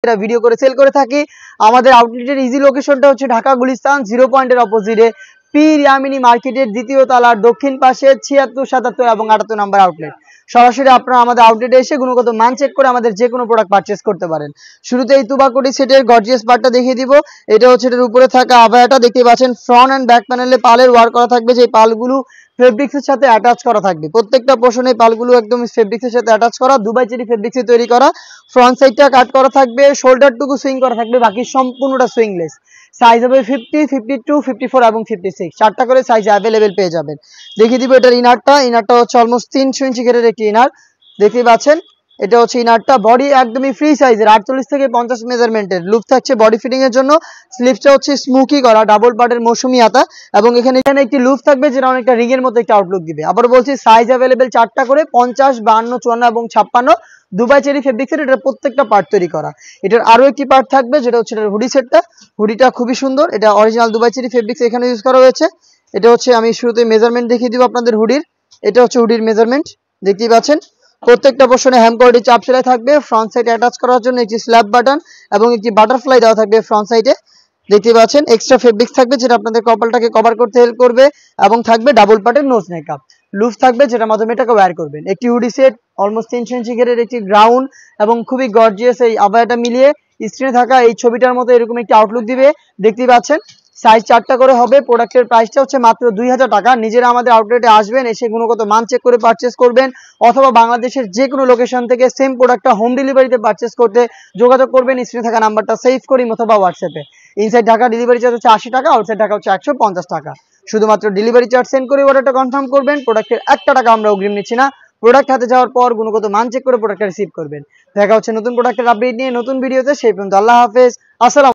এটা ভিডিও করে সেল করে থাকি। আমাদের আউটলেটের ইজি লোকেশনটা হচ্ছে ঢাকা গুলিস্তান 0 পয়েন্টের অপোজিটে পীর ইয়ামিনী মার্কেটের দ্বিতীয় তলার দক্ষিণ পাশে 76, 77 এবং 78 নম্বর আউটলেট। সরাসরি আপনারা আমাদের আউটলেটে এসে গুণগত মান চেক করে আমাদের যে কোনো প্রোডাক্ট পারচেস করতে পারেন। শুরুতে এই তুবাকুটি সেটের গর্জিয়াস পার্টটা দেখিয়ে দিব। এটা হচ্ছে এটার উপরে থাকা আভায়াটা দেখতে পাচ্ছেন, ফ্রন্ট অ্যান্ড ব্যাক প্যানেলে পালের ওয়ার্ক করা থাকবে, যে পালগুলো ফেব্রিক্সের সাথে অ্যাটাচ করা থাকবে। প্রত্যেকটা পোর্শনে পালগুলো একদম ফেব্রিক্সের সাথে অ্যাটাচ করা, দুবাই চেরি ফেব্রিক্সে তৈরি করা। ফ্রন্ট সাইডটা কাট করা থাকবে, শোল্ডারটুকু সুইং করা থাকবে, বাকি সম্পূর্ণটা সুইংলেস। সাইজ হবে 50, 52, 54 এবং 56, 4টা করে সাইজ অ্যাভেলেবেল পেয়ে যাবেন। দেখিয়ে দিব এটার ইনারটা হচ্ছে অলমোস্ট 300 ইঞ্চি ঘেরের একটি ইনার দেখতে পাচ্ছেন। এটা হচ্ছে ইনারটা, বডি একদমই ফ্রি সাইজের 48 থেকে 50 মেজারমেন্টের। লুপ থাকছে বডি ফিটিং এর জন্য। স্লিভসটা হচ্ছে স্মোকি করা ডাবল পার্টের মৌসুমি হাতা, এবং এখানে একটি লুপ থাকবে যেটা অনেকটা রিং এর মতো একটা আউটলুক দিবে। আবার বলছি সাইজ অ্যাভেলেবেল 4টা করে, 50, 52, 54 এবং 56 দুবাই চেরি ফেব্রিক্সের এটা প্রত্যেকটা পার্ট তৈরি করা। এটার আরো একটি পার্ট থাকবে যেটা হচ্ছে এটার হুডি সেটটা। হুডিটা খুবই সুন্দর, এটা অরিজিনাল দুবাই চেরি ফেব্রিক্স এখানে ইউজ করা হয়েছে। এটা হচ্ছে আমি শুরুতে মেজারমেন্ট দেখিয়ে দিব আপনাদের হুডির। এটা হচ্ছে হুডির মেজারমেন্ট দেখতেই পাচ্ছেন। প্রত্যেকটা পোর্শনে হ্যামকোয়ার্ডি চাপ সেলাই থাকবে। ফ্রন্ট সাইডে অ্যাটাচ করার জন্য একটি স্ল্যাব বাটন এবং একটি বাটারফ্লাই দেওয়া থাকবে ফ্রন্ট সাইডে দেখতে পাচ্ছেন। এক্সট্রা ফেব্রিক্স থাকবে যেটা আপনাদের কপালটাকে কভার করতে হেল্প করবে, এবং থাকবে ডাবল পার্টের নোজ মেকআপ লুফ থাকবে যেটার মাধ্যমে এটাকে ওয়্যার করবেন। একটি হুডি সেট অলমোস্ট 300 ইঞ্চি ঘেরের একটি গ্রাউন্ড এবং খুবই গর্জিয়াস এই আবায়াটা মিলিয়ে স্ক্রিনে থাকা এই ছবিটার মতো এরকম একটি আউটলুক দিবে দেখতেই পাচ্ছেন। সাইজ 4টা করে হবে। প্রোডাক্টের প্রাইসটা হচ্ছে মাত্র 2000 টাকা। নিজেরা আমাদের আউটলেটে আসবেন, এসে গুণগত মান চেক করে পারচেস করবেন, অথবা বাংলাদেশের যে কোনো লোকেশন থেকে সেম প্রোডাক্টটা হোম ডেলিভারিতে পারচেস করতে যোগাযোগ করবেন। স্ক্রিনে থাকা নাম্বারটা সেভ করি অথবা হোয়াটসঅ্যাপে। ইনসাইড ঢাকা ডেলিভারি চার্জ হচ্ছে 80 টাকা, আউটসাইড ঢাকা হচ্ছে 150 টাকা। শুধুমাত্র ডেলিভারি চার্জ সেন্ড করে অর্ডারটা কনফার্ম করবেন। প্রোডাক্টের 1 টাকা আমরা অগ্রিম নিচ্ছি না। প্রোডাক্ট হাতে যাওয়ার পর গুণগত মান চেক করে প্রোডাক্টটা রিসিভ করবেন। দেখা হচ্ছে নতুন প্রোডাক্টের আপডেট নিয়ে নতুন ভিডিওতে। সেই পর্যন্ত আল্লাহ হাফেজ, আসসালাম।